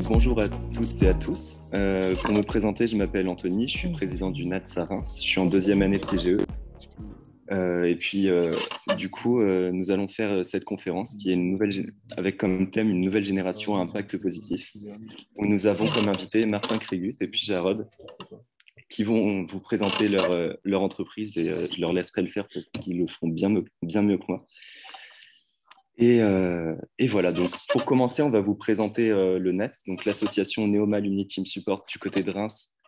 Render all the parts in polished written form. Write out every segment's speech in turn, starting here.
Bonjour à toutes et à tous. Pour me présenter, je m'appelle Anthony, je suis président du NATS à Reims. Je suis en deuxième année de TGE. Nous allons faire cette conférence qui est avec comme thème une nouvelle génération à impact positif, où nous avons comme invité Martin Crégut et puis Jarod, qui vont vous présenter leur entreprise et je leur laisserai le faire parce qu'ils le feront bien mieux que moi. Et voilà, donc pour commencer, on va vous présenter le NET, donc l'association Neoma Alumni Team Support du côté de Reims,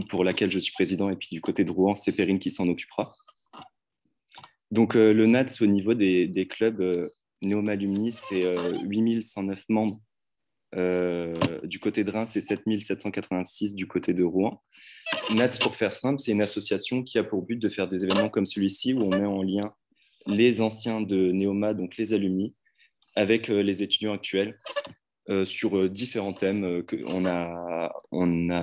pour laquelle je suis président, et puis du côté de Rouen, c'est Perrine qui s'en occupera. Donc le NATS au niveau des clubs Neoma Alumni, c'est 8109 membres du côté de Reims et 7786 du côté de Rouen. NATS, pour faire simple, c'est une association qui a pour but de faire des événements comme celui-ci où on met en lien les anciens de Neoma, donc les alumni, avec les étudiants actuels sur différents thèmes. On a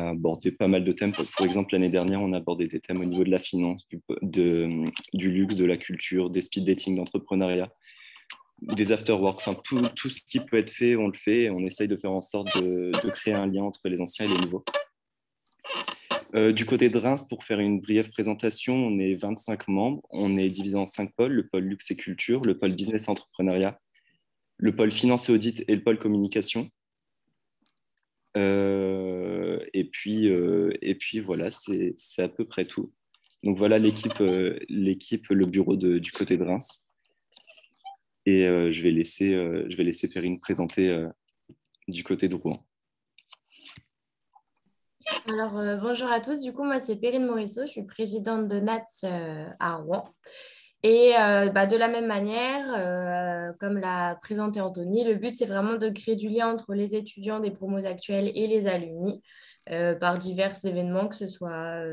abordé pas mal de thèmes. Par exemple, l'année dernière, on a abordé des thèmes au niveau de la finance, du luxe, de la culture, des speed dating, d'entrepreneuriat, des after-work. Enfin, tout ce qui peut être fait, on le fait. Et on essaye de faire en sorte de créer un lien entre les anciens et les nouveaux. Du côté de Reims, pour faire une brève présentation, on est 25 membres. On est divisé en 5 pôles, le pôle luxe et culture, le pôle business et entrepreneuriat, le pôle finance et audit et le pôle communication. Et puis voilà, c'est à peu près tout. Donc voilà l'équipe, le bureau du côté de Reims. Et je vais laisser Perrine présenter du côté de Rouen. Alors, bonjour à tous. Du coup, moi, c'est Perrine Morisseau. Je suis présidente de NATS à Rouen. Et de la même manière, comme l'a présenté Anthony, le but, c'est vraiment de créer du lien entre les étudiants des promos actuels et les alumni par divers événements, que ce soit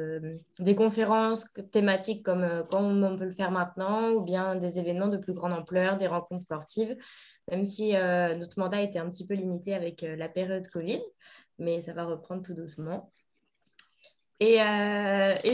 des conférences thématiques comme on peut le faire maintenant, ou bien des événements de plus grande ampleur, des rencontres sportives, même si notre mandat était un petit peu limité avec la période Covid, mais ça va reprendre tout doucement. Et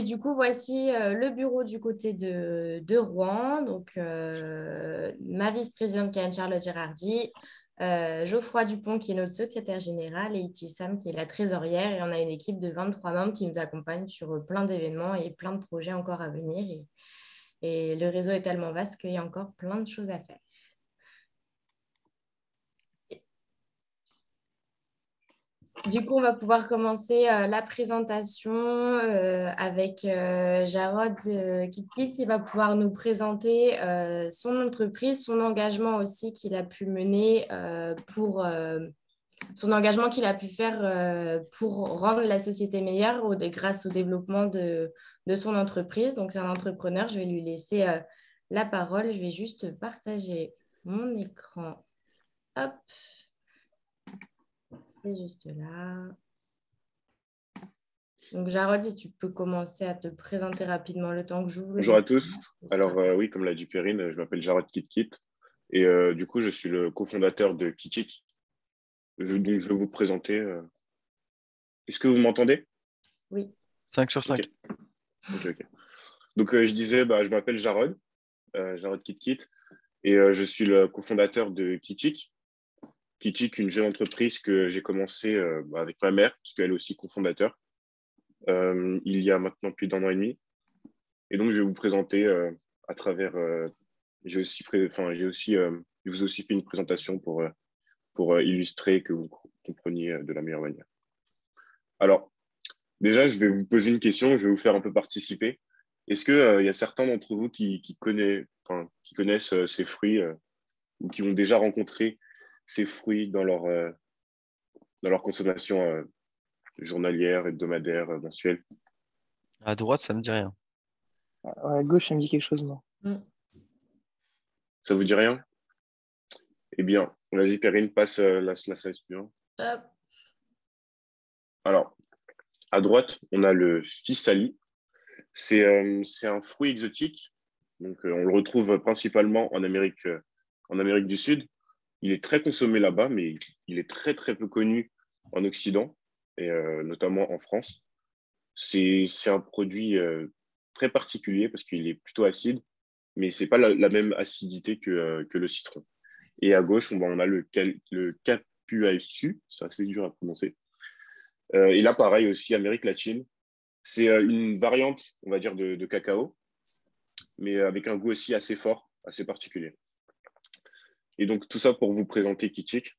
du coup, voici le bureau du côté de Rouen. Donc, ma vice-présidente qui est Anne-Charlotte Gérardi, Geoffroy Dupont qui est notre secrétaire général et Sam qui est la trésorière. Et on a une équipe de 23 membres qui nous accompagnent sur plein d'événements et plein de projets encore à venir. Et le réseau est tellement vaste qu'il y a encore plein de choses à faire. Du coup, on va pouvoir commencer la présentation avec Jarod Kitkit qui va pouvoir nous présenter son entreprise, son engagement aussi qu'il a pu mener son engagement qu'il a pu faire pour rendre la société meilleure grâce au développement de son entreprise. Donc, c'est un entrepreneur. Je vais lui laisser la parole. Je vais juste partager mon écran. Hop. C'est juste là. Donc, Jarod, si tu peux commencer à te présenter rapidement le temps que j'ouvre. Bonjour à tous. Alors, oui, comme l'a dit Perrine, je m'appelle Jarod Kitkit et du coup, je suis le cofondateur de Kitik. Donc, je vais vous présenter. Est-ce que vous m'entendez? Oui. 5 sur 5. Ok. Donc, je disais, je m'appelle Jarod Kitkit et je suis le cofondateur de Kitik. Kitik, une jeune entreprise que j'ai commencé avec ma mère, parce qu'elle est aussi cofondateur, il y a maintenant plus d'1 an et demi. Et donc, je vais vous présenter à travers. Je vous ai aussi fait une présentation pour illustrer que vous compreniez de la meilleure manière. Alors, déjà, je vais vous poser une question, je vais vous faire un peu participer. Est-ce qu'il y a certains d'entre vous qui connaissent ces fruits ou qui ont déjà rencontré ces fruits dans leur consommation journalière, hebdomadaire, mensuelle? À droite, ça ne me dit rien. À gauche, ça me dit quelque chose, moi. Ça vous dit rien? Eh bien, vas-y, Perrine, passe la slide suivante. Alors, à droite, on a le physalie. C'est un fruit exotique. Donc, on le retrouve principalement en Amérique du Sud. Il est très consommé là-bas, mais il est très, très peu connu en Occident, et notamment en France. C'est un produit très particulier parce qu'il est plutôt acide, mais ce n'est pas la même acidité que le citron. Et à gauche, on a le Capuaçu, c'est assez dur à prononcer. Et là, pareil aussi, Amérique latine. C'est une variante, on va dire, de cacao, mais avec un goût aussi assez fort, assez particulier. Et donc, tout ça pour vous présenter Kichik.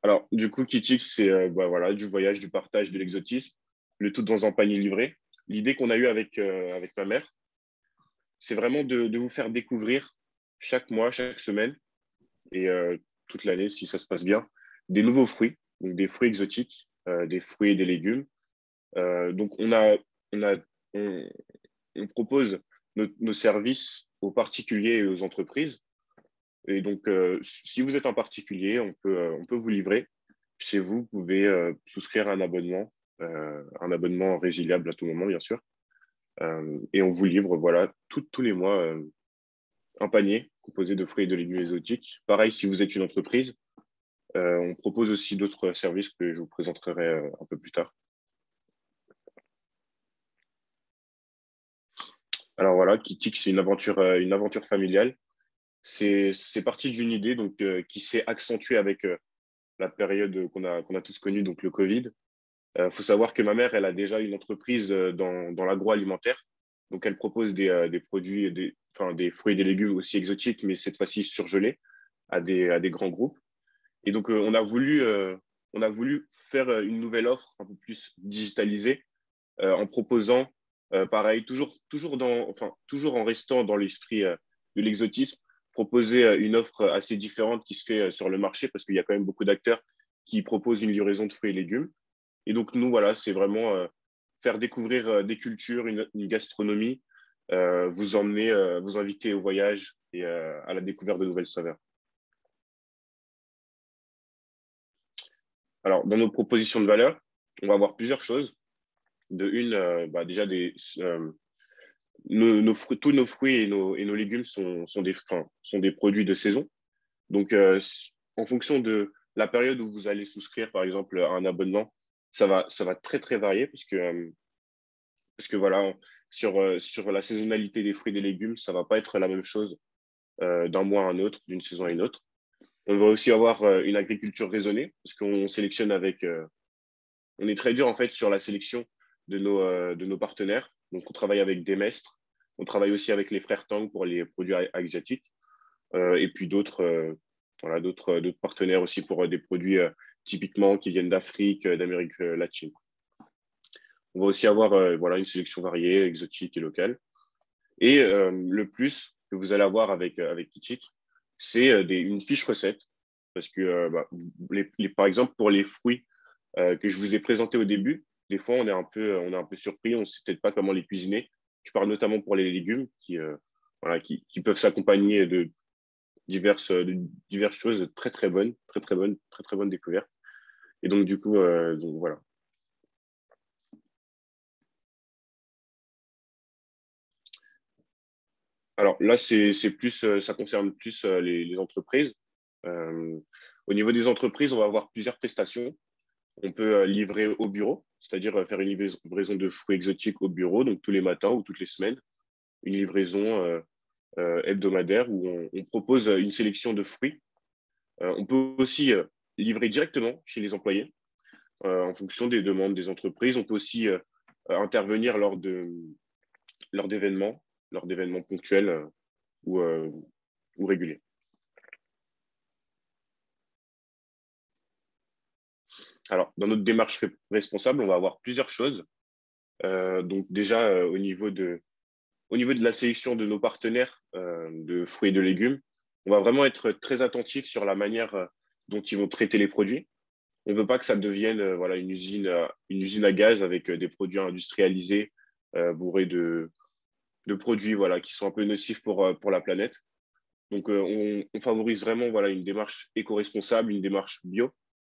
Alors, du coup, Kichik, c'est voilà, du voyage, du partage, de l'exotisme, le tout dans un panier livré. L'idée qu'on a eue avec ma mère, c'est vraiment de vous faire découvrir chaque mois, chaque semaine, et toute l'année, si ça se passe bien, des nouveaux fruits, donc des fruits exotiques, des fruits et des légumes. Donc, on, a, on propose nos services aux particuliers et aux entreprises. Et donc, si vous êtes un particulier, on peut vous livrer chez vous. Vous pouvez souscrire un abonnement résiliable à tout moment, bien sûr. Et on vous livre, voilà, tous les mois, un panier composé de fruits et de légumes exotiques. Pareil, si vous êtes une entreprise, on propose aussi d'autres services que je vous présenterai un peu plus tard. Alors voilà, Kitik, c'est une aventure familiale. C'est parti d'une idée donc, qui s'est accentuée avec la période qu'on a tous connue, donc le Covid. Faut savoir que ma mère, elle a déjà une entreprise dans l'agroalimentaire. Donc, elle propose des produits, des fruits et des légumes aussi exotiques, mais cette fois-ci surgelés à des grands groupes. Et donc, on a voulu faire une nouvelle offre un peu plus digitalisée en proposant, pareil, toujours en restant dans l'esprit de l'exotisme, proposer une offre assez différente qui se fait sur le marché parce qu'il y a quand même beaucoup d'acteurs qui proposent une livraison de fruits et légumes. Et donc, nous, voilà, c'est vraiment faire découvrir des cultures, une gastronomie, vous emmener, vous inviter au voyage et à la découverte de nouvelles saveurs. Alors, dans nos propositions de valeur, on va avoir plusieurs choses. De une, déjà, tous nos fruits et nos légumes sont des produits de saison. Donc, en fonction de la période où vous allez souscrire, par exemple, à un abonnement, ça va très, très varier parce que voilà, sur la saisonnalité des fruits et des légumes, ça ne va pas être la même chose d'un mois à un autre, d'une saison à une autre. On va aussi avoir une agriculture raisonnée parce qu'on sélectionne on est très dur en fait sur la sélection de nos partenaires. Donc, on travaille avec Demestre, on travaille aussi avec les frères Tang pour les produits asiatiques et puis d'autres partenaires aussi pour des produits typiquement qui viennent d'Afrique, d'Amérique latine. On va aussi avoir une sélection variée, exotique et locale. Et le plus que vous allez avoir avec Kichik, c'est une fiche recette. Parce que, par exemple, pour les fruits que je vous ai présentés au début, des fois, on est un peu surpris, on ne sait peut-être pas comment les cuisiner. Je parle notamment pour les légumes qui peuvent s'accompagner de diverses choses très, très bonnes, très, très bonnes découvertes. Et donc, du coup, voilà. Alors là, ça concerne plus les entreprises. Au niveau des entreprises, on va avoir plusieurs prestations. On peut livrer au bureau, c'est-à-dire faire une livraison de fruits exotiques au bureau, donc tous les matins ou toutes les semaines. Une livraison hebdomadaire où on propose une sélection de fruits. On peut aussi livrer directement chez les employés en fonction des demandes des entreprises. On peut aussi intervenir lors d'événements ponctuels ou réguliers. Alors, dans notre démarche responsable, on va avoir plusieurs choses. Donc déjà, au niveau de la sélection de nos partenaires de fruits et de légumes, on va vraiment être très attentif sur la manière dont ils vont traiter les produits. On ne veut pas que ça devienne une usine à gaz avec des produits industrialisés bourrés de produits qui sont un peu nocifs pour la planète. Donc, on favorise vraiment une démarche éco-responsable, une démarche bio.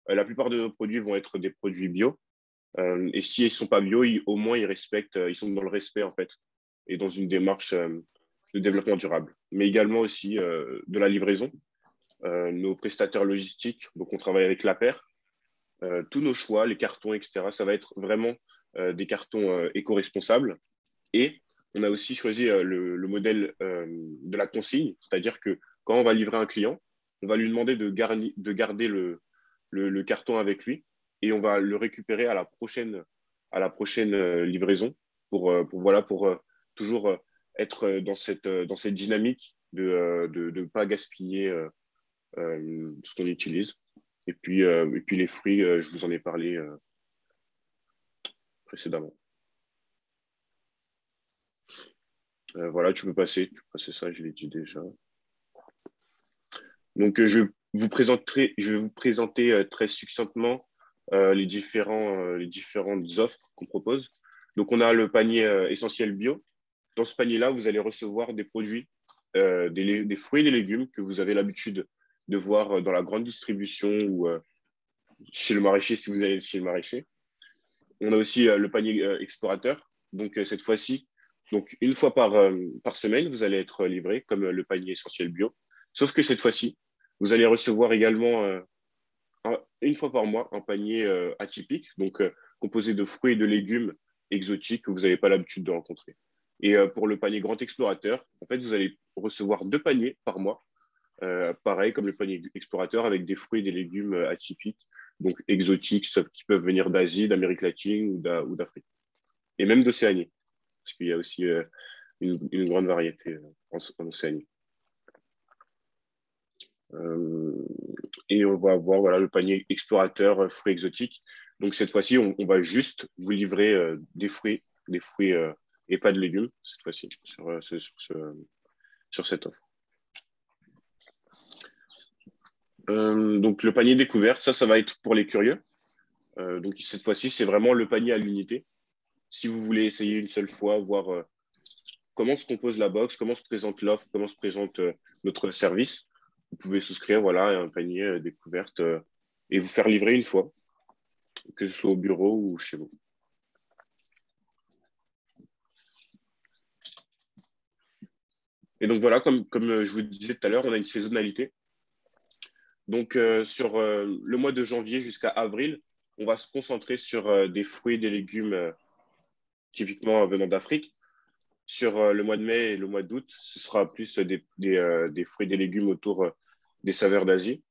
La plupart de nos produits vont être des produits bio. Et si ils ne sont pas bio, au moins ils sont dans le respect en fait, et dans une démarche de développement durable. Mais également aussi de la livraison. Nos prestataires logistiques, donc on travaille avec La Paire. Tous nos choix, les cartons, etc., ça va être vraiment des cartons éco-responsables. Et on a aussi choisi le modèle de la consigne, c'est-à-dire que quand on va livrer un client, on va lui demander de garder le carton avec lui et on va le récupérer à la prochaine livraison pour toujours être dans cette dynamique de ne pas gaspiller ce qu'on utilise. Et puis les fruits, je vous en ai parlé précédemment. Voilà, tu peux passer ça, je l'ai dit déjà. Donc, je vais vous présenter très succinctement les différentes offres qu'on propose. Donc, on a le panier essentiel bio. Dans ce panier-là, vous allez recevoir des produits, des fruits et des légumes que vous avez l'habitude de voir dans la grande distribution ou chez le maraîcher si vous allez chez le maraîcher. On a aussi le panier explorateur. Donc, cette fois-ci, donc, une fois par semaine, vous allez être livré comme le panier essentiel bio. Sauf que cette fois-ci, vous allez recevoir également une fois par mois un panier atypique, donc composé de fruits et de légumes exotiques que vous n'avez pas l'habitude de rencontrer. Et pour le panier grand explorateur, en fait, vous allez recevoir 2 paniers par mois, pareil comme le panier explorateur, avec des fruits et des légumes atypiques, donc exotiques, qui peuvent venir d'Asie, d'Amérique latine ou d'Afrique, et même d'Océanie, parce qu'il y a aussi une grande variété en Océanie. Et on va avoir voilà, le panier explorateur fruits exotiques. Donc cette fois-ci, on va juste vous livrer des fruits et pas de légumes, cette fois-ci, sur cette offre. Donc le panier découverte, ça va être pour les curieux. Donc cette fois-ci, c'est vraiment le panier à l'unité. Si vous voulez essayer une seule fois, voir comment se compose la box, comment se présente l'offre, comment se présente notre service, vous pouvez souscrire voilà, à un panier découverte et vous faire livrer une fois, que ce soit au bureau ou chez vous. Et donc voilà, comme je vous disais tout à l'heure, on a une saisonnalité. Donc sur le mois de janvier jusqu'à avril, on va se concentrer sur des fruits et des légumes typiquement venant d'Afrique. Sur le mois de mai et le mois d'août, ce sera plus des fruits et des légumes autour des saveurs d'Asie.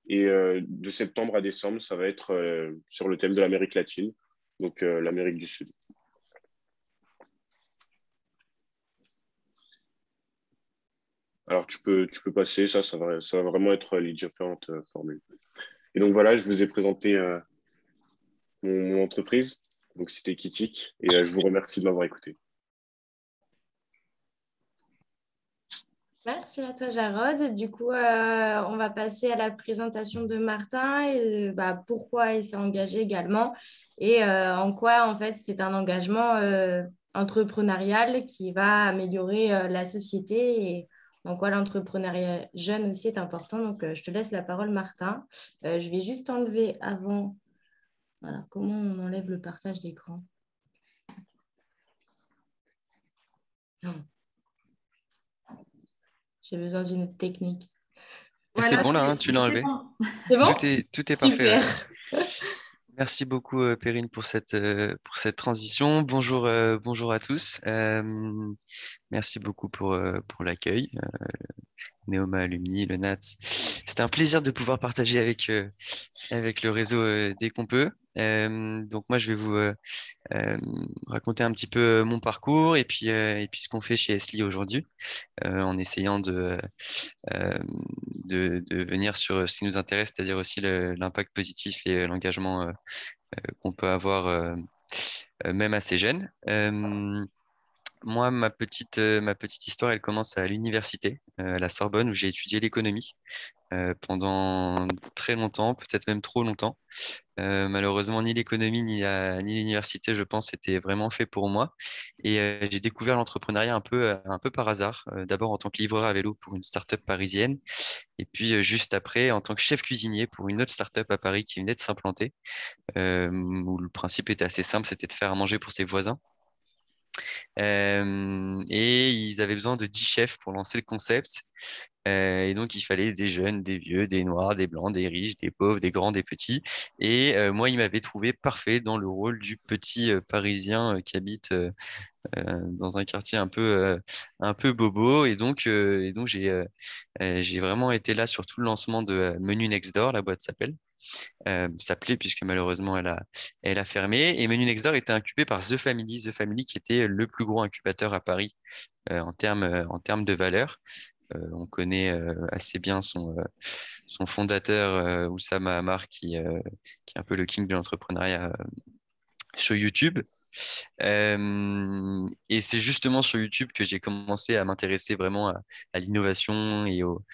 Et de septembre à décembre, ça va être sur le thème de l'Amérique latine, donc l'Amérique du Sud. Alors, tu peux passer, ça va vraiment être les différentes formules. Et donc, voilà, je vous ai présenté mon entreprise. Donc, c'était Kitik. Et je vous remercie de m'avoir écouté. Merci à toi, Jarod. Du coup, on va passer à la présentation de Martin et pourquoi il s'est engagé également et en quoi, en fait, c'est un engagement entrepreneurial qui va améliorer la société et en quoi l'entrepreneuriat jeune aussi est important. Donc, je te laisse la parole, Martin. Je vais juste enlever avant. Voilà, comment on enlève le partage d'écran? J'ai besoin d'une autre technique. C'est bon là, hein, tu l'as enlevé. C'est bon? Tout est parfait. Super. Merci beaucoup, Perrine, pour cette transition. Bonjour à tous. Merci beaucoup pour l'accueil. Neoma Alumni, le NATS. C'était un plaisir de pouvoir partager avec le réseau dès qu'on peut. Donc moi, je vais vous raconter un petit peu mon parcours et puis ce qu'on fait chez Esli aujourd'hui, en essayant de venir sur ce qui nous intéresse, c'est-à-dire aussi l'impact positif et l'engagement qu'on peut avoir même assez jeune. Moi, ma petite histoire, elle commence à l'université, à la Sorbonne, où j'ai étudié l'économie pendant très longtemps, peut-être même trop longtemps. Malheureusement, ni l'économie ni l'université, je pense, étaient vraiment fait pour moi. Et j'ai découvert l'entrepreneuriat un peu par hasard. D'abord en tant que livreur à vélo pour une start-up parisienne, et puis juste après en tant que chef cuisinier pour une autre start-up à Paris qui venait de s'implanter, où le principe était assez simple, c'était de faire à manger pour ses voisins. Et ils avaient besoin de 10 chefs pour lancer le concept. Et donc, il fallait des jeunes, des vieux, des noirs, des blancs, des riches, des pauvres, des grands, des petits. Et moi, il m'avait trouvé parfait dans le rôle du petit Parisien qui habite dans un quartier un peu bobo. Et donc j'ai vraiment été là sur tout le lancement de Menu Next Door, la boîte s'appelait, puisque malheureusement elle a fermé. Et Menu Next Door était incubé par The Family qui était le plus gros incubateur à Paris en termes de valeur. On connaît assez bien son fondateur, Oussama Ammar, qui est un peu le king de l'entrepreneuriat sur YouTube. Et c'est justement sur YouTube que j'ai commencé à m'intéresser vraiment à l'innovation et aux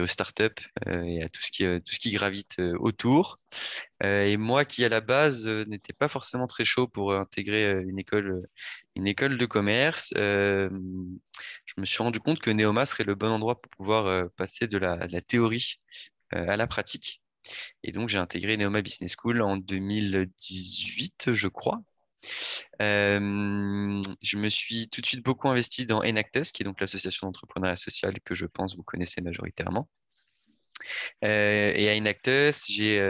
startups et à tout ce qui gravite autour. Et moi qui, à la base, n'étais pas forcément très chaud pour intégrer une école de commerce, je me suis rendu compte que Neoma serait le bon endroit pour pouvoir passer de la théorie à la pratique. Et donc, j'ai intégré Neoma Business School en 2018, je crois. Je me suis tout de suite beaucoup investi dans Enactus, qui est donc l'association d'entrepreneuriat social que je pense vous connaissez majoritairement. Et à Enactus, j'ai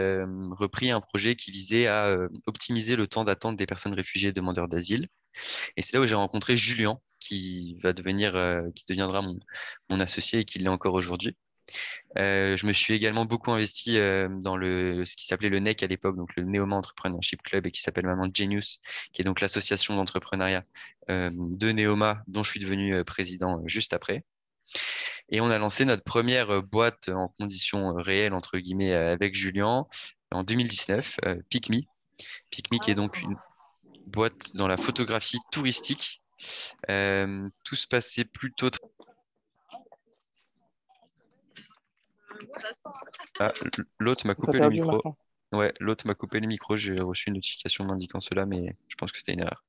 repris un projet qui visait à optimiser le temps d'attente des personnes réfugiées et demandeurs d'asile. Et c'est là où j'ai rencontré Julien, qui deviendra mon associé et qui l'est encore aujourd'hui. Je me suis également beaucoup investi dans ce qui s'appelait le NEC à l'époque, donc le Neoma Entrepreneurship Club, et qui s'appelle maintenant Genius, qui est donc l'association d'entrepreneuriat de Neoma, dont je suis devenu président juste après. Et on a lancé notre première boîte en conditions réelles, entre guillemets, avec Julien en 2019, PicMe. PicMe, qui est donc une boîte dans la photographie touristique. Tout se passait plutôt Ah, l'autre m'a On t'a coupé le perdu, micro. Martin. Ouais, l'autre m'a coupé le micro. J'ai reçu une notification m'indiquant cela, mais je pense que c'était une erreur.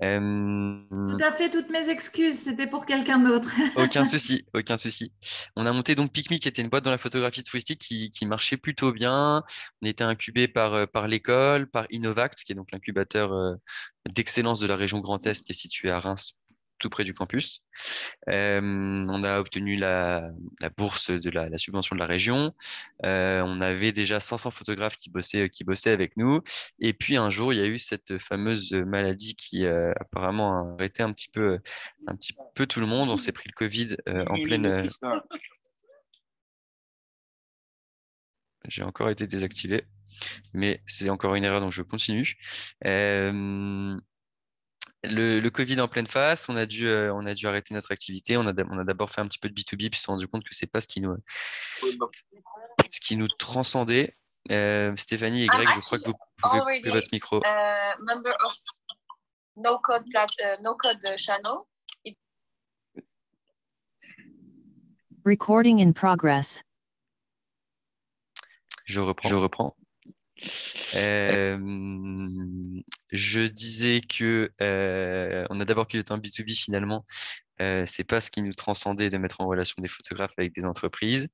Tout à fait, toutes mes excuses, c'était pour quelqu'un d'autre. Aucun souci, aucun souci. On a monté donc PicMe, qui était une boîte dans la photographie touristique qui marchait plutôt bien. On était incubé par l'école, par Innovact, qui est donc l'incubateur d'excellence de la région Grand Est, qui est situé à Reims, tout près du campus. On a obtenu la bourse de la subvention de la région. On avait déjà 500 photographes qui bossaient avec nous. Et puis un jour, il y a eu cette fameuse maladie qui apparemment a arrêté un petit peu tout le monde. On s'est pris le Covid en pleine. J'ai encore été désactivé, mais c'est encore une erreur, donc je continue. Le Covid en pleine face, on a dû arrêter notre activité. On a d'abord fait un petit peu de B2B, puis s'est rendu compte que c'est pas ce qui nous transcendait. Stéphanie et Greg, je crois que vous pouvez couper votre micro. Member of No Code Channel. Recording in progress. Je reprends. Je disais que on a d'abord piloté un B2B finalement. C'est pas ce qui nous transcendait de mettre en relation des photographes avec des entreprises.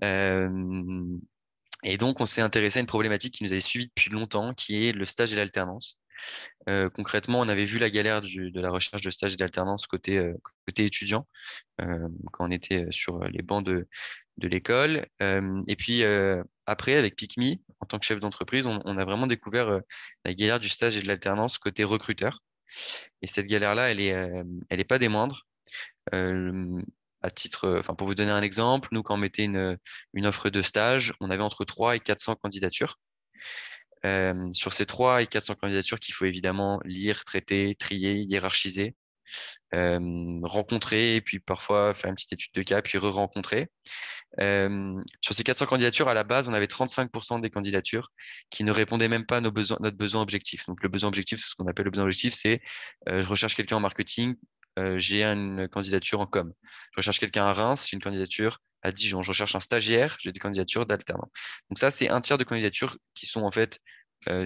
Et donc, on s'est intéressé à une problématique qui nous avait suivi depuis longtemps, qui est le stage et l'alternance. Concrètement, on avait vu la galère de la recherche de stage et d'alternance côté étudiant, quand on était sur les bancs de l'école. Et puis après, avec PicMe, en tant que chef d'entreprise, on a vraiment découvert la galère du stage et de l'alternance côté recruteur. Et cette galère-là, elle est pas des moindres. Pour vous donner un exemple, nous, quand on mettait une offre de stage, on avait entre 3 et 400 candidatures. Sur ces 3 et 400 candidatures qu'il faut évidemment lire, traiter, trier, hiérarchiser, rencontrer, et puis parfois faire une petite étude de cas, puis re-rencontrer. Sur ces 400 candidatures, à la base, on avait 35% des candidatures qui ne répondaient même pas à notre besoin objectif. Donc, le besoin objectif, ce qu'on appelle le besoin objectif, c'est je recherche quelqu'un en marketing, j'ai une candidature en com. Je recherche quelqu'un à Reims, j'ai une candidature à Dijon. Je recherche un stagiaire, j'ai des candidatures d'alternants. Donc ça, c'est un tiers de candidatures qui sont en fait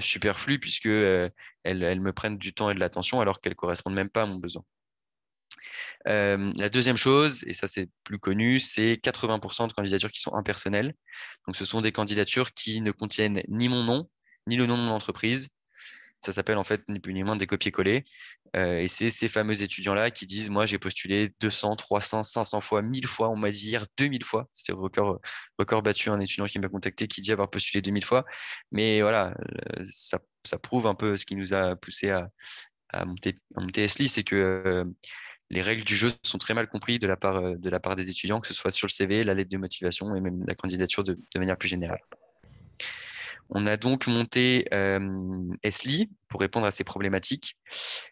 superflues puisque elles me prennent du temps et de l'attention alors qu'elles correspondent même pas à mon besoin. La deuxième chose, et ça c'est plus connu, c'est 80% de candidatures qui sont impersonnelles. Donc ce sont des candidatures qui ne contiennent ni mon nom, ni le nom de mon entreprise, Ça s'appelle en fait ni plus ni moins des copier-coller. Et c'est ces fameux étudiants-là qui disent, moi, j'ai postulé 200, 300, 500 fois, 1000 fois. On m'a dit hier 2000 fois. C'est le record battu, un étudiant qui m'a contacté qui dit avoir postulé 2000 fois. Mais voilà, ça prouve un peu ce qui nous a poussé à monter Esli, c'est que les règles du jeu sont très mal comprises de la part des étudiants, que ce soit sur le CV, la lettre de motivation et même la candidature de manière plus générale. On a donc monté Esli pour répondre à ces problématiques.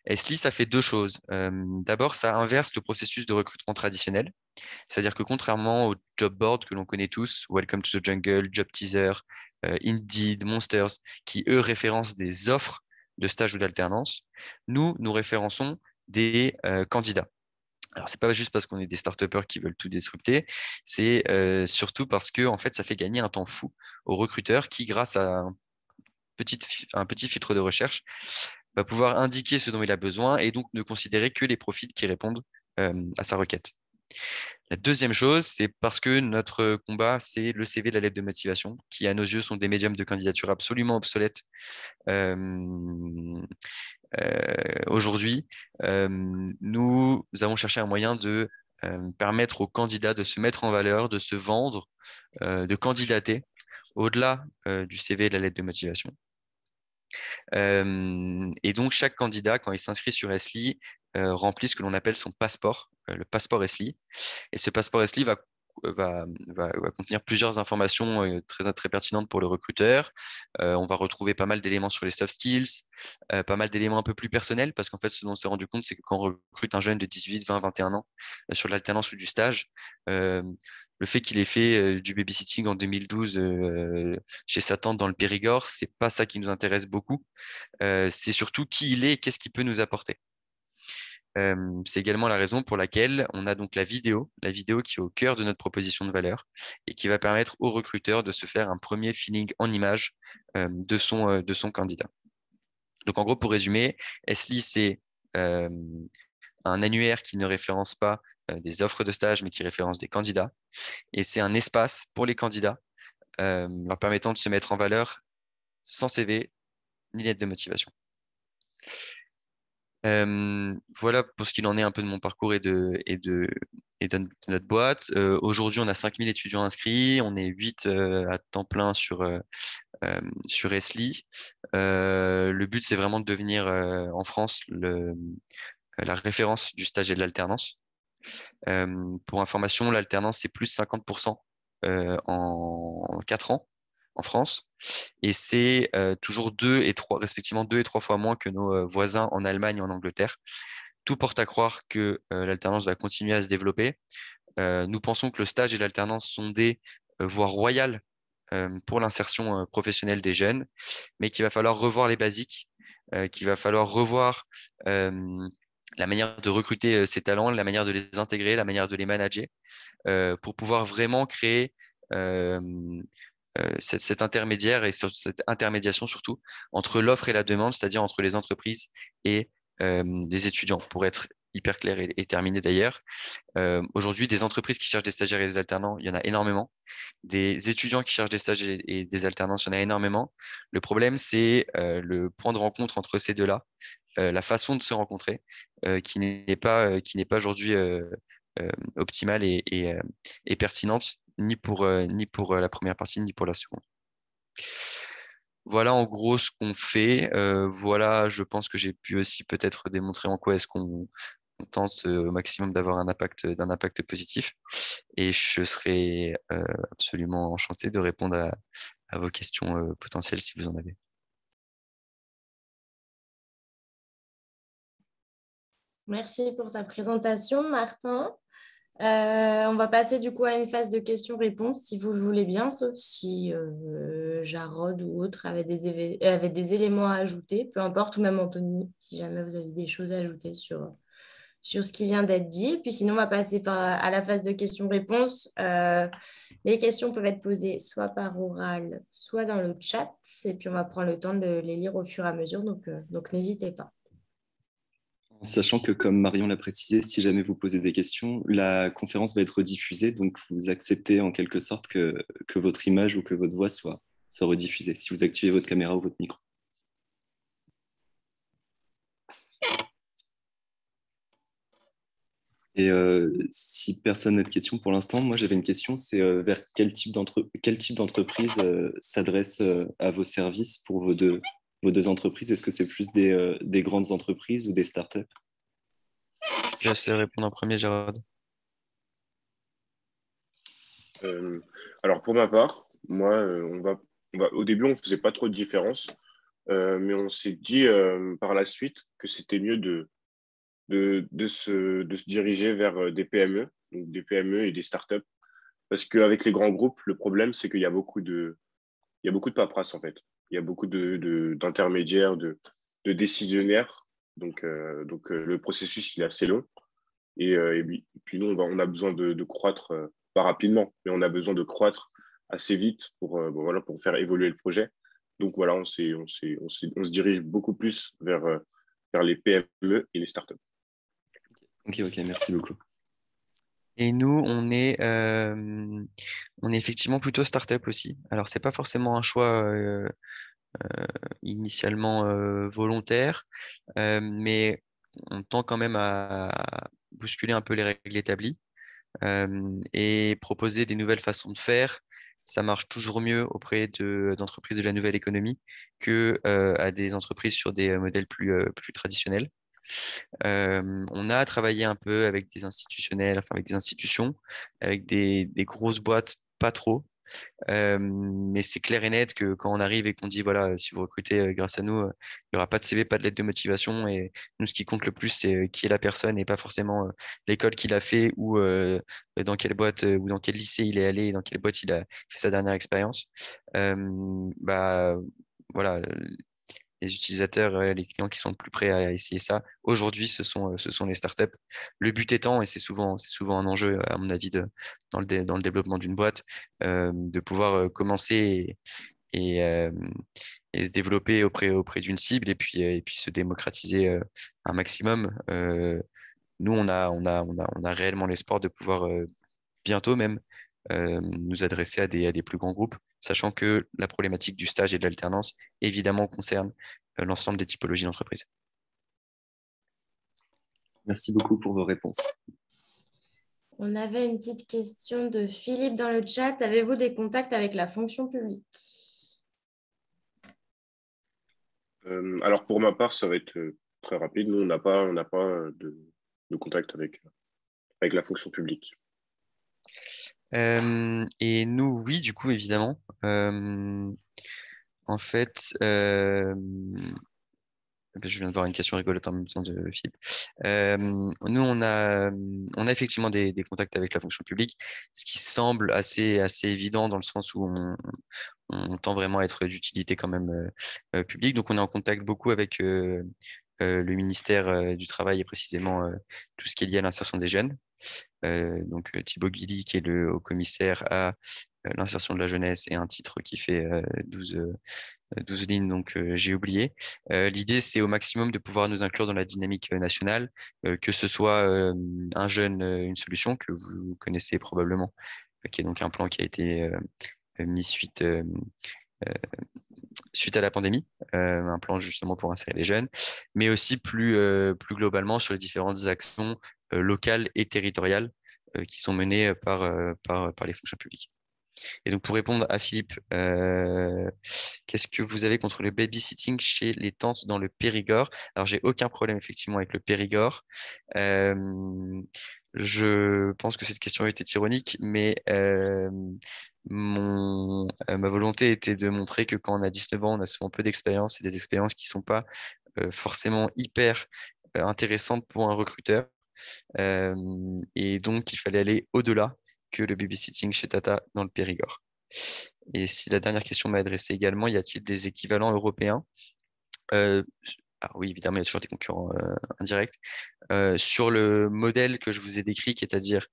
Esli, ça fait deux choses. D'abord, ça inverse le processus de recrutement traditionnel. C'est-à-dire que contrairement aux job boards que l'on connaît tous, Welcome to the Jungle, Job Teaser, Indeed, Monsters, qui eux référencent des offres de stage ou d'alternance, nous référençons des candidats. Alors, c'est pas juste parce qu'on est des start-upers qui veulent tout disrupter, c'est surtout parce que en fait, ça fait gagner un temps fou aux recruteurs qui, grâce à un petit filtre de recherche, va pouvoir indiquer ce dont il a besoin et donc ne considérer que les profils qui répondent à sa requête. La deuxième chose, c'est parce que notre combat, c'est le CV, la lettre de motivation, qui à nos yeux sont des médiums de candidature absolument obsolètes aujourd'hui. Nous avons cherché un moyen de permettre aux candidats de se mettre en valeur, de se vendre, de candidater au-delà du CV et de la lettre de motivation. Et donc, chaque candidat, quand il s'inscrit sur Esli, remplit ce que l'on appelle son passeport, le passeport Esli. Et ce passeport Esli va contenir plusieurs informations très pertinentes pour le recruteur. On va retrouver pas mal d'éléments sur les soft skills, pas mal d'éléments un peu plus personnels, parce qu'en fait, ce dont on s'est rendu compte, c'est que quand on recrute un jeune de 18, 20, 21 ans sur l'alternance ou du stage, le fait qu'il ait fait du babysitting en 2012 chez sa tante dans le Périgord, c'est pas ça qui nous intéresse beaucoup. C'est surtout qui il est et qu'est-ce qu'il peut nous apporter. C'est également la raison pour laquelle on a donc la vidéo qui est au cœur de notre proposition de valeur et qui va permettre au recruteur de se faire un premier feeling en image de son candidat. Donc en gros, pour résumer, Esli, c'est un annuaire qui ne référence pas des offres de stage, mais qui référence des candidats. Et c'est un espace pour les candidats leur permettant de se mettre en valeur sans CV ni lettre de motivation. Voilà pour ce qu'il en est un peu de mon parcours et de notre boîte. Aujourd'hui, on a 5000 étudiants inscrits. On est 8 à temps plein sur Esli. Le but, c'est vraiment de devenir en France la référence du stage et de l'alternance. Pour information, l'alternance, c'est plus 50% en 4 ans en France. Et c'est toujours respectivement 2 et 3 fois moins que nos voisins en Allemagne et en Angleterre. Tout porte à croire que l'alternance va continuer à se développer. Nous pensons que le stage et l'alternance sont des voies royales pour l'insertion professionnelle des jeunes, mais qu'il va falloir revoir les basiques, qu'il va falloir revoir la manière de recruter ces talents, la manière de les intégrer, la manière de les manager, pour pouvoir vraiment créer cet intermédiaire et cette intermédiation surtout entre l'offre et la demande, c'est-à-dire entre les entreprises et des étudiants, pour être hyper clair et terminé d'ailleurs. Aujourd'hui, des entreprises qui cherchent des stagiaires et des alternants, il y en a énormément. Des étudiants qui cherchent des stages et des alternances, il y en a énormément. Le problème, c'est le point de rencontre entre ces deux-là, la façon de se rencontrer, qui n'est pas aujourd'hui optimale et pertinente, ni pour la première partie, ni pour la seconde. Voilà en gros ce qu'on fait. Voilà, je pense que j'ai pu aussi peut-être démontrer en quoi est-ce qu'on tente au maximum d'avoir d'un impact positif. Et je serai absolument enchanté de répondre à vos questions potentielles si vous en avez. Merci pour ta présentation, Martin. On va passer du coup à une phase de questions-réponses, si vous le voulez bien, sauf si Jarod ou autre avait des éléments à ajouter, peu importe, ou même Anthony, si jamais vous avez des choses à ajouter sur ce qui vient d'être dit. Et puis sinon, on va passer à la phase de questions-réponses. Les questions peuvent être posées soit par oral, soit dans le chat, et puis on va prendre le temps de les lire au fur et à mesure, donc n'hésitez pas. Sachant que, comme Marion l'a précisé, si jamais vous posez des questions, la conférence va être rediffusée, donc vous acceptez en quelque sorte que votre image ou que votre voix soit rediffusée, si vous activez votre caméra ou votre micro. Et si personne n'a de questions pour l'instant, moi j'avais une question, c'est vers quel type d'entreprise s'adresse à vos services pour vos deux entreprises? Est-ce que c'est plus des grandes entreprises ou des startups? Je laisse répondre en premier, Gérard. Alors pour ma part, moi, au début, on ne faisait pas trop de différence, mais on s'est dit par la suite que c'était mieux de se diriger vers des PME, donc des PME et des startups. Parce qu'avec les grands groupes, le problème, c'est qu'il y a il y a beaucoup de paperasse, en fait. Il y a beaucoup d'intermédiaires, de décisionnaires. Donc, le processus, il est assez long. Et puis nous, on a besoin de croître, pas rapidement, mais on a besoin de croître assez vite voilà, pour faire évoluer le projet. Donc voilà, on se dirige beaucoup plus vers les PME et les startups. Ok, merci beaucoup. Et nous, on est effectivement plutôt startup aussi. Alors, c'est pas forcément un choix initialement volontaire, mais on tend quand même à bousculer un peu les règles établies et proposer des nouvelles façons de faire. Ça marche toujours mieux auprès d'entreprises de la nouvelle économie que à des entreprises sur des modèles plus traditionnels. On a travaillé un peu avec des institutionnels, enfin avec des institutions, avec des grosses boîtes, pas trop. Mais c'est clair et net que quand on arrive et qu'on dit, voilà, si vous recrutez grâce à nous, il n'y aura pas de CV, pas de lettre de motivation. Et nous, ce qui compte le plus, c'est qui est la personne et pas forcément l'école qu'il a fait ou dans quelle boîte ou dans quel lycée il est allé et dans quelle boîte il a fait sa dernière expérience. Bah, voilà, les utilisateurs, les clients qui sont le plus prêts à essayer ça, aujourd'hui, ce sont les startups. Le but étant, et c'est souvent un enjeu, à mon avis, dans le développement d'une boîte, de pouvoir commencer et, euh, et se développer auprès d'une cible et puis se démocratiser un maximum. Nous, on a réellement l'espoir de pouvoir bientôt même nous adresser à des plus grands groupes, sachant que la problématique du stage et de l'alternance, évidemment, concerne l'ensemble des typologies d'entreprises. Merci beaucoup pour vos réponses. On avait une petite question de Philippe dans le chat. Avez-vous des contacts avec la fonction publique? Alors pour ma part, ça va être très rapide. Nous, on n'a pas de contact avec la fonction publique. Et nous, oui, du coup, évidemment. En fait, je viens de voir une question rigolote en même temps de Philippe. Nous, on a effectivement des contacts avec la fonction publique, ce qui semble assez évident dans le sens où on tend vraiment à être d'utilité quand même publique. Donc, on est en contact beaucoup avec le ministère du Travail et précisément tout ce qui est lié à l'insertion des jeunes. Donc Thibaut Guilly, qui est le haut-commissaire à l'insertion de la jeunesse, et un titre qui fait 12 lignes, donc j'ai oublié. L'idée, c'est au maximum de pouvoir nous inclure dans la dynamique nationale, que ce soit un jeune, une solution que vous connaissez probablement, qui est donc un plan qui a été mis suite à la pandémie, un plan justement pour insérer les jeunes, mais aussi plus globalement sur les différentes actions locales et territoriales qui sont menées par les fonctions publiques. Et donc, pour répondre à Philippe, qu'est-ce que vous avez contre le babysitting chez les tantes dans le Périgord? Alors, j'ai aucun problème effectivement avec le Périgord. Je pense que cette question était ironique, mais ma volonté était de montrer que quand on a 19 ans, on a souvent peu d'expérience et des expériences qui ne sont pas forcément hyper intéressantes pour un recruteur. Et donc, il fallait aller au-delà que le babysitting chez Tata dans le Périgord. Et si la dernière question m'a adressé également, y a-t-il des équivalents européens? Alors oui, évidemment, il y a toujours des concurrents indirects. Sur le modèle que je vous ai décrit, qui est à dire,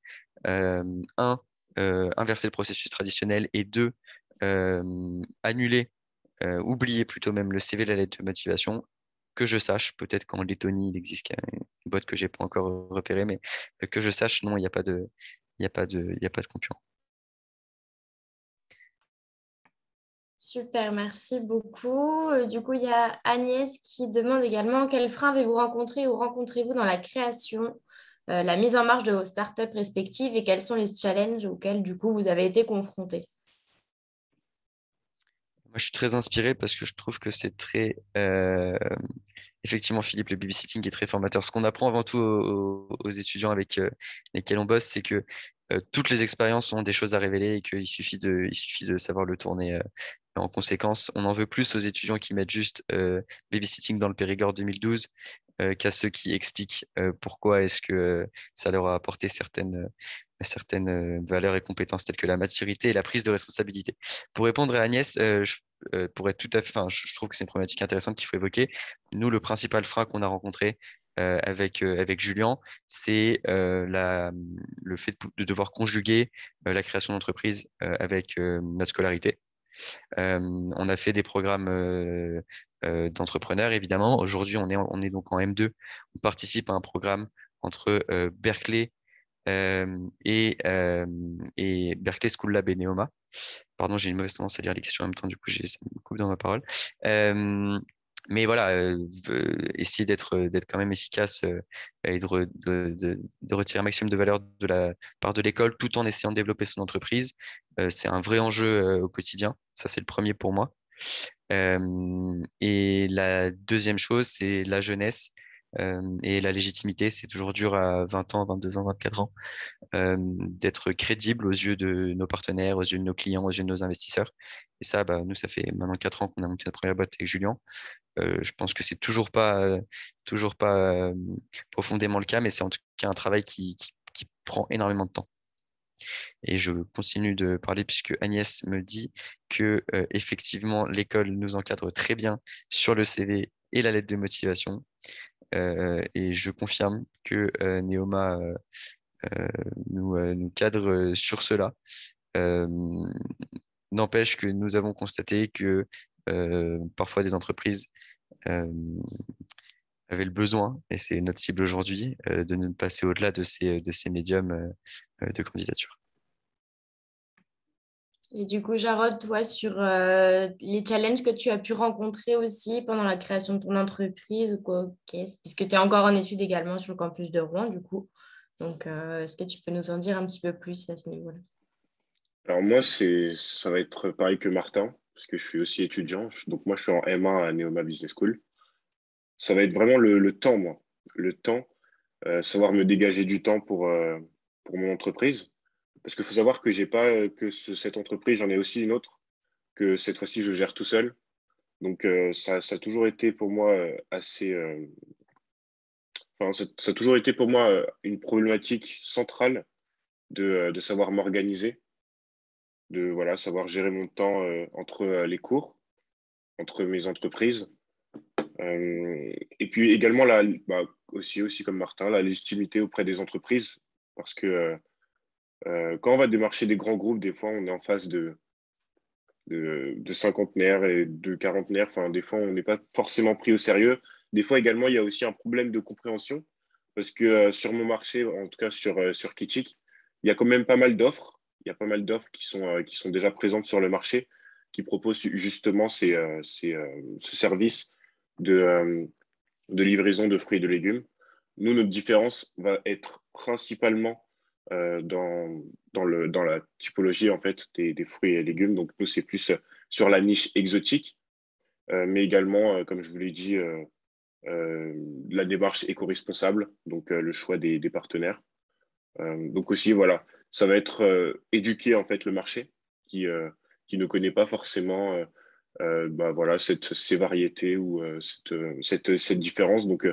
un, inverser le processus traditionnel, et deux, annuler, oublier plutôt même le CV, la lettre de motivation, que je sache, peut-être qu'en Lettonie, il existe une boîte que j'ai pas encore repérée, mais que je sache, non, il n'y a pas de, il y a pas de, il y a pas de concurrent. Super, merci beaucoup. Du coup, il y a Agnès qui demande également quels freins avez-vous rencontrés ou rencontrez-vous dans la création la mise en marche de vos startups respectives et quels sont les challenges auxquels, du coup, vous avez été confrontés? Moi, je suis très inspiré parce que je trouve que c'est très... effectivement, Philippe, le babysitting est très formateur. Ce qu'on apprend avant tout aux étudiants avec lesquels on bosse, c'est que toutes les expériences ont des choses à révéler et il suffit de savoir le tourner. En conséquence, on en veut plus aux étudiants qui mettent juste babysitting dans le Périgord 2012 qu'à ceux qui expliquent pourquoi est-ce que ça leur a apporté certaines valeurs et compétences telles que la maturité et la prise de responsabilité. Pour répondre à Agnès, pour être tout à fait, enfin, je trouve que c'est une problématique intéressante qu'il faut évoquer. Nous, le principal frein qu'on a rencontré avec Julien, c'est le fait de devoir conjuguer la création d'entreprise avec notre scolarité. On a fait des programmes d'entrepreneurs, évidemment. Aujourd'hui, on est donc en M2. On participe à un programme entre Berkeley et Berkeley School Lab et Neoma. Pardon, j'ai une mauvaise tendance à lire les questions en même temps, du coup, ça me coupe dans ma parole. Mais voilà, essayer d'être quand même efficace et de retirer un maximum de valeur de la part de l'école tout en essayant de développer son entreprise, c'est un vrai enjeu au quotidien. Ça, c'est le premier pour moi. Et la deuxième chose, c'est la jeunesse et la légitimité. C'est toujours dur à 20 ans, 22 ans, 24 ans d'être crédible aux yeux de nos partenaires, aux yeux de nos clients, aux yeux de nos investisseurs. Et ça, bah, nous, ça fait maintenant 4 ans qu'on a monté notre première boîte avec Julien. Je pense que c'est toujours pas profondément le cas, mais c'est en tout cas un travail qui prend énormément de temps. Et je continue de parler puisque Agnès me dit que effectivement l'école nous encadre très bien sur le CV et la lettre de motivation. Et je confirme que Neoma nous cadre sur cela. Euh, N'empêche que nous avons constaté que parfois des entreprises euh, avaient le besoin, et c'est notre cible aujourd'hui, de ne passer au-delà de ces médiums de candidature. Et du coup, Jarod, toi, sur les challenges que tu as pu rencontrer aussi pendant la création de ton entreprise, ou quoi, puisque tu es encore en études également sur le campus de Rouen, du coup. Donc, est-ce que tu peux nous en dire un petit peu plus à ce niveau-là? Alors moi, ça va être pareil que Martin, parce que je suis aussi étudiant. Donc moi, je suis en M1 à Neoma Business School. Ça va être vraiment le temps, moi. Le temps, savoir me dégager du temps pour mon entreprise. Parce qu'il faut savoir que j'ai pas cette entreprise, j'en ai aussi une autre, que cette fois-ci, je gère tout seul. Donc ça a toujours été pour moi ça a toujours été pour moi une problématique centrale de savoir m'organiser, de voilà, savoir gérer mon temps entre les cours, entre mes entreprises. Et puis également, aussi comme Martin, la légitimité auprès des entreprises. Parce que quand on va démarcher des grands groupes, des fois, on est en face de cinquantenaires et de quarantenaires. Enfin, des fois, on n'est pas forcément pris au sérieux. Des fois également, il y a aussi un problème de compréhension. Parce que sur mon marché, en tout cas sur Kitchik, il y a quand même pas mal d'offres. Il y a pas mal d'offres qui sont déjà présentes sur le marché, qui proposent justement ce service de livraison de fruits et de légumes. Nous, notre différence va être principalement dans la typologie en fait, des fruits et légumes. Donc, nous, c'est plus sur la niche exotique, mais également, comme je vous l'ai dit, la démarche éco-responsable, donc le choix des partenaires. Donc aussi, voilà, ça va être éduquer en fait le marché qui ne connaît pas forcément voilà, ces variétés ou cette différence. Donc,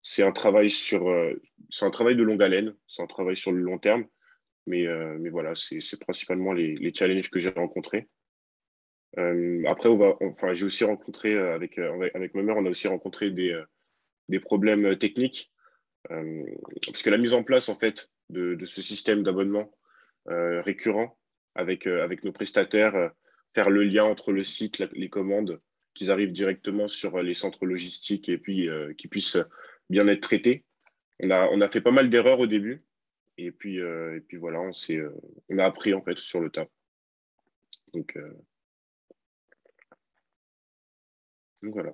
c'est un travail c'est un travail de longue haleine, c'est un travail sur le long terme, mais voilà, c'est principalement les challenges que j'ai rencontrés. Après, enfin, j'ai aussi rencontré avec ma mère, on a aussi rencontré des problèmes techniques, parce que la mise en place en fait de ce système d'abonnement récurrent avec nos prestataires, faire le lien entre le site, les commandes, qu'ils arrivent directement sur les centres logistiques et puis qu'ils puissent bien être traités. On a fait pas mal d'erreurs au début et puis voilà, on a appris en fait sur le tas. Donc, voilà.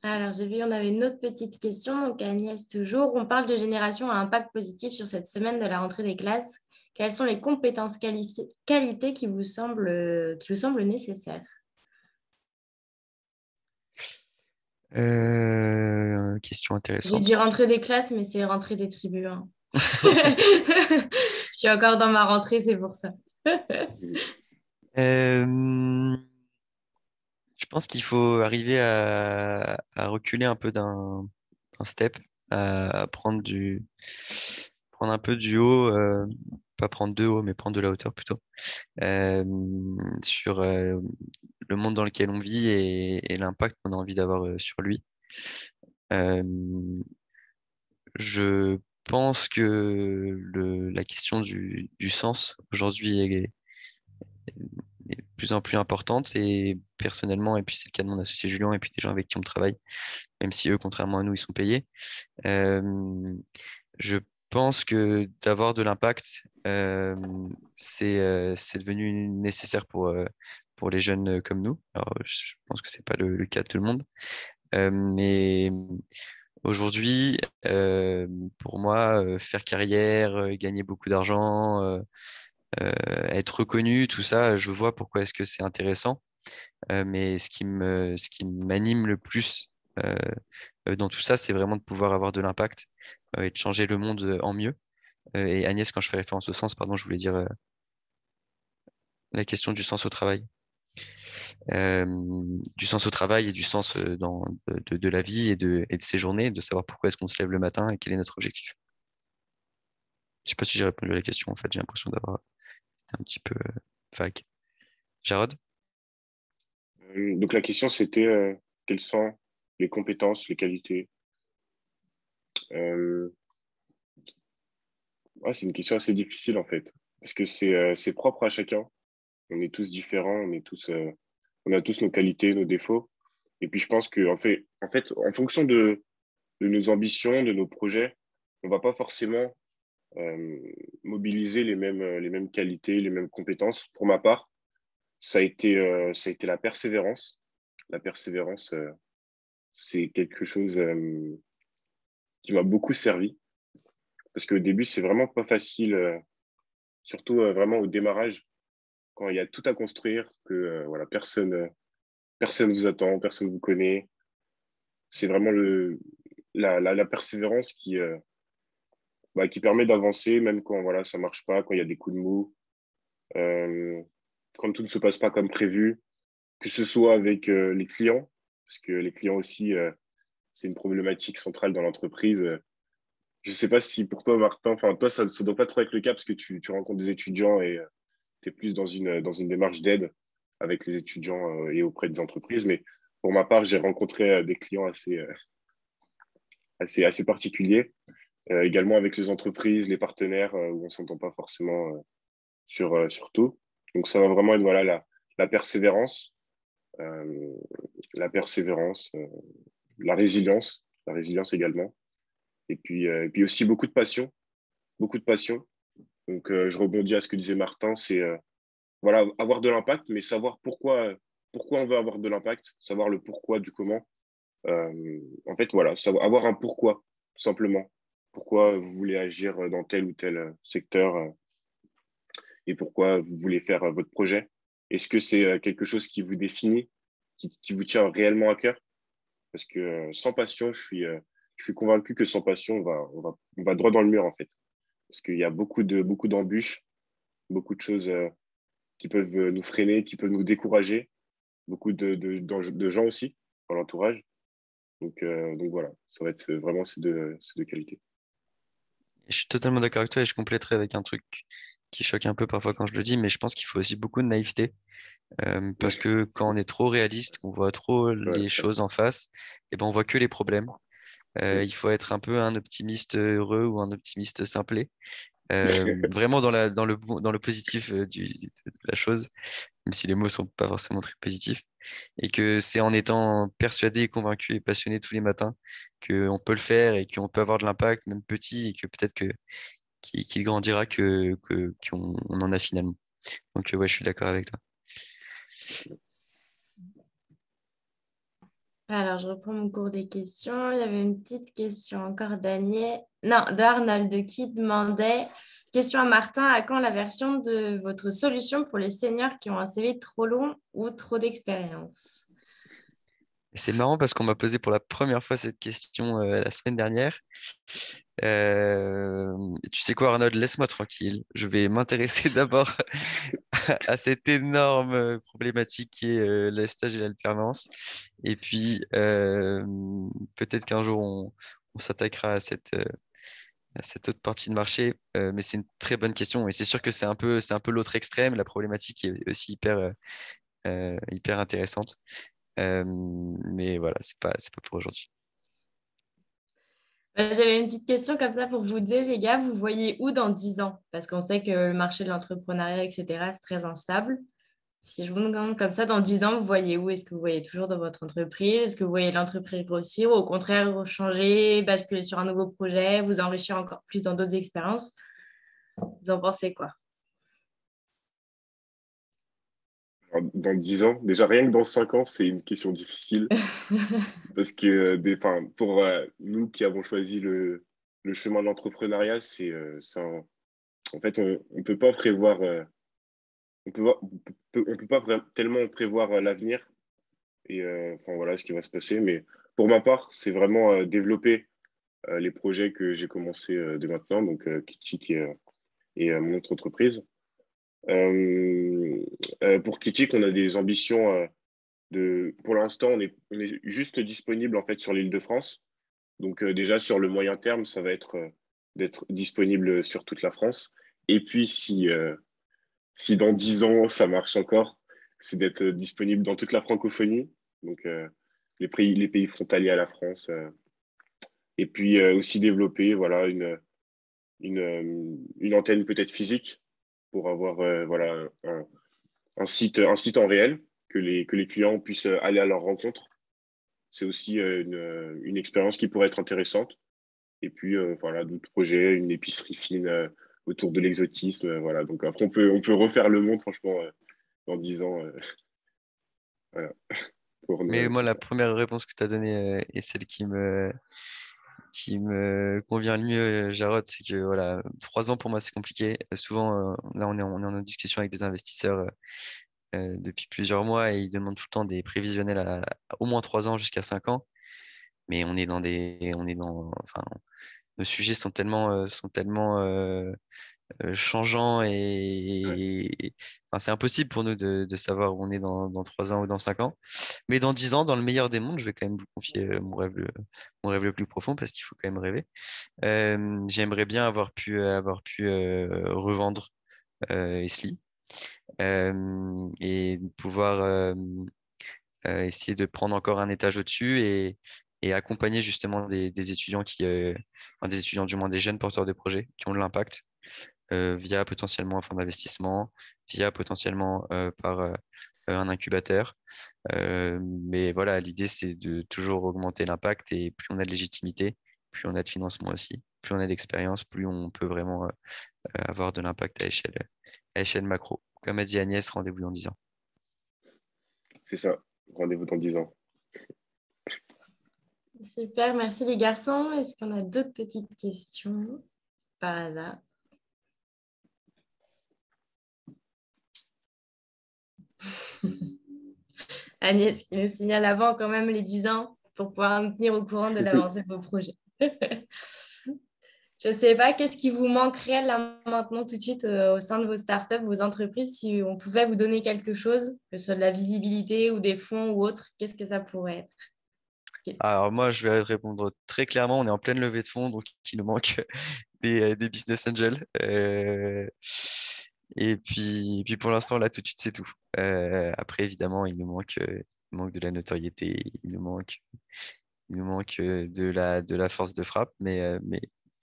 Alors, j'ai vu, on avait une autre petite question. Donc, Agnès, toujours. On parle de génération à impact positif sur cette semaine de la rentrée des classes. Quelles sont les compétences, qualités qui vous semblent nécessaires? Question J'ai dit intéressante. rentrée des classes, mais c'est rentrée des tribus, hein. Je suis encore dans ma rentrée, c'est pour ça. Euh, je pense qu'il faut arriver à reculer un peu d'un step, à prendre un peu du haut, pas prendre de haut, mais prendre de la hauteur plutôt, euh, sur le monde dans lequel on vit et l'impact qu'on a envie d'avoir sur lui. Euh, je pense que la question du sens aujourd'hui est de plus en plus importante et personnellement, et puis c'est le cas de mon associé Julien et puis des gens avec qui on travaille, même si eux, contrairement à nous, ils sont payés. Euh, je pense que d'avoir de l'impact, c'est devenu nécessaire pour les jeunes comme nous. Alors, je pense que c'est pas le cas de tout le monde. Mais aujourd'hui, pour moi, faire carrière, gagner beaucoup d'argent, être reconnu, tout ça, je vois pourquoi est-ce que c'est intéressant. Mais ce qui m'anime le plus dans tout ça, c'est vraiment de pouvoir avoir de l'impact et de changer le monde en mieux. Et Agnès, quand je fais référence au sens, pardon, je voulais dire la question du sens au travail. Euh, du sens au travail et du sens de la vie et de ses journées, de savoir pourquoi est-ce qu'on se lève le matin et quel est notre objectif. Je sais pas si j'ai répondu à la question, en fait, j'ai l'impression d'avoir été un petit peu vague. Jarod? Donc la question, c'était quelles sont les compétences, les qualités. Euh, ouais, c'est une question assez difficile en fait, parce que c'est propre à chacun. On est tous différents, on a tous nos qualités, nos défauts. Et puis je pense que en fonction de nos ambitions, de nos projets, on va pas forcément euh, mobiliser les mêmes qualités, les mêmes compétences. Pour ma part, ça a été la persévérance. La persévérance, c'est quelque chose qui m'a beaucoup servi parce qu'au début, c'est vraiment pas facile, surtout vraiment au démarrage, quand il y a tout à construire, que voilà, personne vous attend, personne vous connaît. C'est vraiment la persévérance qui permet d'avancer, même quand voilà, ça marche pas, quand il y a des coups de mou, euh, quand tout ne se passe pas comme prévu, que ce soit avec les clients, parce que les clients aussi, c'est une problématique centrale dans l'entreprise. Je ne sais pas si pour toi, Martin, enfin toi, ça ne doit pas trop être le cas parce que tu rencontres des étudiants et tu es plus dans une démarche d'aide avec les étudiants et auprès des entreprises. Mais pour ma part, j'ai rencontré des clients assez particuliers, également avec les entreprises, les partenaires, où on ne s'entend pas forcément sur tout. Donc ça va vraiment être voilà, la persévérance, euh, la résilience également. Et puis aussi beaucoup de passion, beaucoup de passion. Donc je rebondis à ce que disait Martin, c'est voilà, avoir de l'impact, mais savoir pourquoi on veut avoir de l'impact, savoir le pourquoi du comment. En fait, voilà, avoir un pourquoi, tout simplement. Pourquoi vous voulez agir dans tel ou tel secteur et pourquoi vous voulez faire votre projet. Est-ce que c'est quelque chose qui vous définit, qui vous tient réellement à cœur? Parce que sans passion, je suis convaincu que sans passion, on va droit dans le mur, en fait. Parce qu'il y a beaucoup d'embûches, beaucoup de choses qui peuvent nous freiner, qui peuvent nous décourager, beaucoup de gens aussi dans l'entourage. Donc voilà, ça va être vraiment ces deux qualités. Je suis totalement d'accord avec toi et je compléterai avec un truc qui choque un peu parfois quand je le dis, mais je pense qu'il faut aussi beaucoup de naïveté parce Ouais, que quand on est trop réaliste, qu'on voit trop ouais, les ça. choses en face, et ben on voit que les problèmes. Mm. Il faut être un peu un optimiste heureux ou un optimiste simplé, vraiment dans le positif de la chose, même si les mots sont pas forcément très positifs, et que c'est en étant persuadé, convaincu et passionné tous les matins qu'on peut le faire et qu'on peut avoir de l'impact, même petit, et que peut-être qu'il grandira qu'on on en a finalement. Donc ouais, je suis d'accord avec toi. Alors, je reprends mon cours des questions. Il y avait une petite question encore d'Arnold qui demandait, question à Martin, à quand la version de votre solution pour les seniors qui ont un CV trop long ou trop d'expérience? Et c'est marrant parce qu'on m'a posé pour la première fois cette question la semaine dernière. Tu sais quoi, Arnold, laisse-moi tranquille. Je vais m'intéresser d'abord à cette énorme problématique qui est le stage et l'alternance. Et puis, peut-être qu'un jour, on s'attaquera à cette autre partie de marché. Mais c'est une très bonne question. Et c'est sûr que c'est un peu l'autre extrême. La problématique est aussi hyper intéressante. Mais voilà, c'est pas pour aujourd'hui. J'avais une petite question comme ça pour vous dire, les gars, vous voyez où dans 10 ans? Parce qu'on sait que le marché de l'entrepreneuriat, etc., c'est très instable. Si je vous demande comme ça, dans 10 ans, vous voyez où? Est-ce que vous voyez toujours dans votre entreprise? Est-ce que vous voyez l'entreprise grossir ou au contraire changer, basculer sur un nouveau projet, vous enrichir encore plus dans d'autres expériences? Vous en pensez quoi? Dans 10 ans, déjà rien que dans 5 ans, c'est une question difficile parce que pour nous qui avons choisi le chemin de l'entrepreneuriat, en fait, on peut pas prévoir, on peut pas tellement prévoir l'avenir et enfin voilà ce qui va se passer. Mais pour ma part, c'est vraiment développer les projets que j'ai commencé dès maintenant, donc Kitik et mon autre entreprise. Pour Kitik, on a des ambitions pour l'instant, on est juste disponible en fait sur l'Île-de-France. Donc déjà sur le moyen terme, ça va être d'être disponible sur toute la France. Et puis si dans 10 ans ça marche encore, c'est d'être disponible dans toute la francophonie, donc les pays frontaliers à la France. Et puis aussi développer voilà une antenne peut-être physique pour avoir voilà un site en réel que les clients puissent aller à leur rencontre. C'est aussi une expérience qui pourrait être intéressante. Et puis, voilà, d'autres projets, une épicerie fine autour de l'exotisme. Voilà. Donc, après, on peut refaire le monde, franchement, dans 10 ans. Voilà. Pour Mais Noël, moi, c'est la ça. première réponse que tu as donnée est celle qui me convient le mieux, Jarod, c'est que voilà, 3 ans pour moi, c'est compliqué. Souvent, là, on est en discussion avec des investisseurs depuis plusieurs mois et ils demandent tout le temps des prévisionnels à au moins 3 ans jusqu'à 5 ans. Mais enfin, nos sujets sont tellement changeants Ouais. enfin, c'est impossible pour nous de savoir où on est dans 3 ans ou dans 5 ans. Mais dans 10 ans, dans le meilleur des mondes, je vais quand même vous confier mon rêve le plus profond parce qu'il faut quand même rêver. J'aimerais bien avoir pu revendre Esli et pouvoir essayer de prendre encore un étage au-dessus et accompagner justement des étudiants enfin, des étudiants du moins des jeunes porteurs de projets qui ont de l'impact via potentiellement un fonds d'investissement, via potentiellement par un incubateur. Mais voilà, l'idée c'est de toujours augmenter l'impact et plus on a de légitimité, plus on a de financement aussi, plus on a d'expérience, plus on peut vraiment avoir de l'impact à échelle macro. Comme a dit Agnès, rendez-vous dans 10 ans. C'est ça. Rendez-vous dans 10 ans. Super, merci les garçons. Est-ce qu'on a d'autres petites questions par hasard? Agnès qui nous signale avant quand même les 10 ans pour pouvoir nous tenir au courant de l'avancée de vos projets. Je ne sais pas, qu'est-ce qui vous manquerait là maintenant tout de suite au sein de vos startups, vos entreprises, si on pouvait vous donner quelque chose, que ce soit de la visibilité ou des fonds ou autre, qu'est-ce que ça pourrait être? Alors moi, je vais répondre très clairement, on est en pleine levée de fonds, donc il nous manque des business angels. Et puis pour l'instant, là, tout de suite, c'est tout. Après, évidemment, il manque de la notoriété, il nous manque de la force de frappe, mais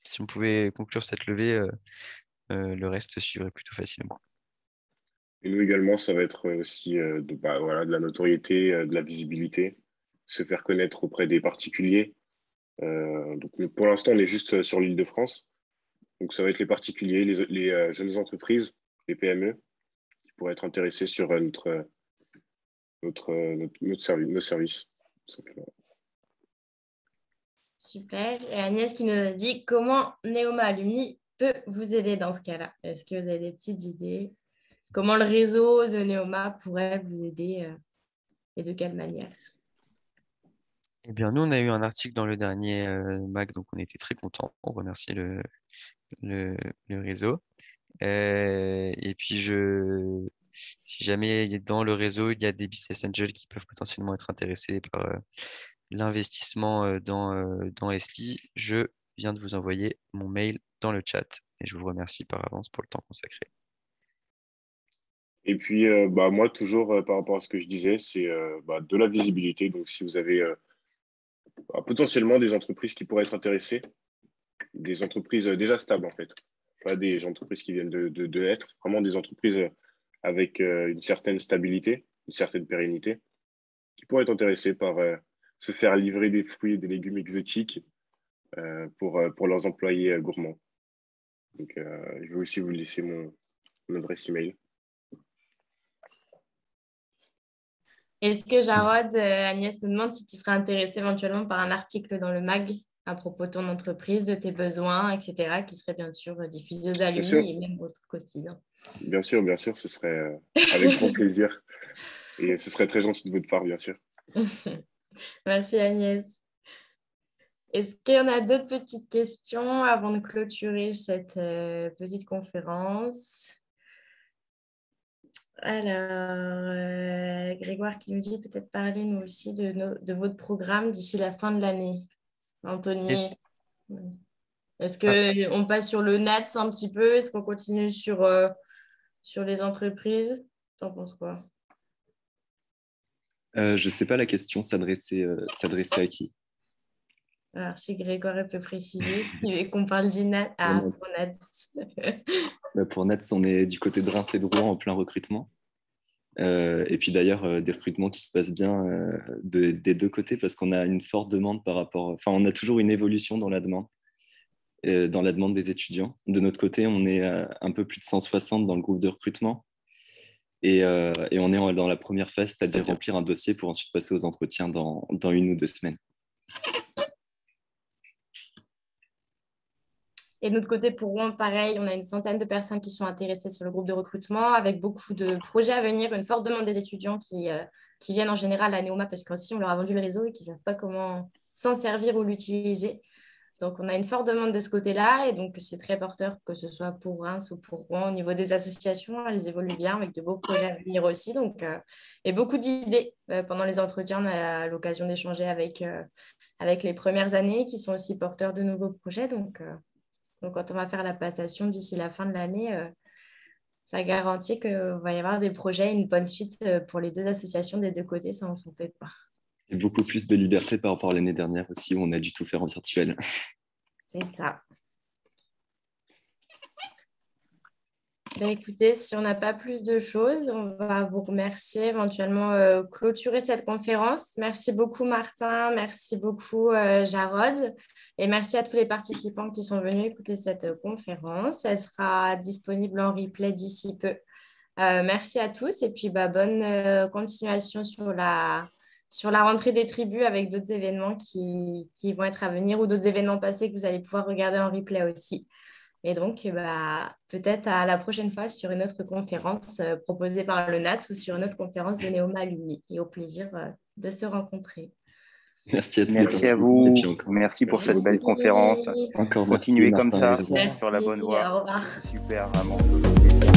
si on pouvait conclure cette levée, le reste suivrait plutôt facilement. Et nous également, ça va être aussi voilà, de la notoriété, de la visibilité, se faire connaître auprès des particuliers. Donc, pour l'instant, on est juste sur l'Île-de-France. Donc, ça va être les particuliers, les jeunes entreprises, les PME, qui pourraient être intéressés sur notre service, nos services. tout simplement. Super. Et Agnès qui nous a dit comment Neoma Alumni peut vous aider dans ce cas-là. Est-ce que vous avez des petites idées? Comment le réseau de Neoma pourrait vous aider et de quelle manière? Eh bien, nous, on a eu un article dans le dernier MAC, donc on était très contents. On remercie le réseau. Et puis, si jamais dans le réseau, il y a des business angels qui peuvent potentiellement être intéressés par l'investissement dans Esli, je viens de vous envoyer mon mail dans le chat et je vous remercie par avance pour le temps consacré. Et puis, moi, toujours par rapport à ce que je disais, c'est de la visibilité. Donc, si vous avez potentiellement des entreprises qui pourraient être intéressées, des entreprises déjà stables, en fait, pas des entreprises qui viennent de être, vraiment des entreprises avec une certaine stabilité, une certaine pérennité, qui pourraient être intéressées par se faire livrer des fruits et des légumes exotiques pour leurs employés gourmands. Donc, je vais aussi vous laisser mon adresse email. Est-ce que Jarod, Agnès te demande si tu serais intéressé éventuellement par un article dans le MAG à propos de ton entreprise, de tes besoins, etc., qui serait bien sûr diffusé aux alumni et même votre quotidien. Bien sûr, ce serait avec grand plaisir. Et ce serait très gentil de votre part, bien sûr. Merci Agnès. Est-ce qu'il y en a d'autres petites questions avant de clôturer cette petite conférence? Alors, Grégoire qui nous dit peut-être parler nous aussi de votre programme d'ici la fin de l'année. Anthony, Yes. Est-ce qu'on passe sur le NATS un petit peu? Est-ce qu'on continue sur les entreprises? T'en penses quoi? Je ne sais pas la question s'adresser à qui? Alors, si Grégoire peut préciser, s'il veut qu'on parle du NATS. Ah, pour NATS. Pour NATS, on est du côté de Reims et de Rouen en plein recrutement. Et puis d'ailleurs, des recrutements qui se passent bien des deux côtés parce qu'on a une forte demande par rapport... Enfin, on a toujours une évolution dans la demande des étudiants. De notre côté, on est un peu plus de 160 dans le groupe de recrutement. Et on est dans la première phase, c'est-à-dire remplir un dossier pour ensuite passer aux entretiens dans 1 ou 2 semaines. Et de notre côté, pour Rouen, pareil, on a une centaine de personnes qui sont intéressées sur le groupe de recrutement, avec beaucoup de projets à venir, une forte demande des étudiants qui viennent en général à Neoma parce qu'aussi, on leur a vendu le réseau et qu'ils ne savent pas comment s'en servir ou l'utiliser. Donc, on a une forte demande de ce côté-là et donc c'est très porteur, que ce soit pour Reims ou pour Rouen. Au niveau des associations, elles évoluent bien avec de beaux projets à venir aussi. Donc, et beaucoup d'idées. Pendant les entretiens, on a l'occasion d'échanger avec les premières années qui sont aussi porteurs de nouveaux projets. Donc, quand on va faire la passation d'ici la fin de l'année, ça garantit qu'il va y avoir des projets et une bonne suite pour les 2 associations des 2 côtés. Ça, on ne s'en fait pas. Et beaucoup plus de liberté par rapport à l'année dernière aussi, où on a dû tout faire en virtuel. C'est ça. Écoutez, si on n'a pas plus de choses, on va vous remercier, éventuellement clôturer cette conférence. Merci beaucoup Martin, merci beaucoup Jarod et merci à tous les participants qui sont venus écouter cette conférence. Elle sera disponible en replay d'ici peu. Merci à tous et puis bonne continuation sur la rentrée des tribus avec d'autres événements qui vont être à venir ou d'autres événements passés que vous allez pouvoir regarder en replay aussi. Et donc, peut-être à la prochaine fois sur une autre conférence proposée par le NATS ou sur une autre conférence de Neoma Alumni. Et au plaisir de se rencontrer. Merci à tous. Merci à vous. Merci pour cette belle conférence. Encore continuez merci, comme Martin, ça, sur la bonne voie. Au revoir. Super, vraiment.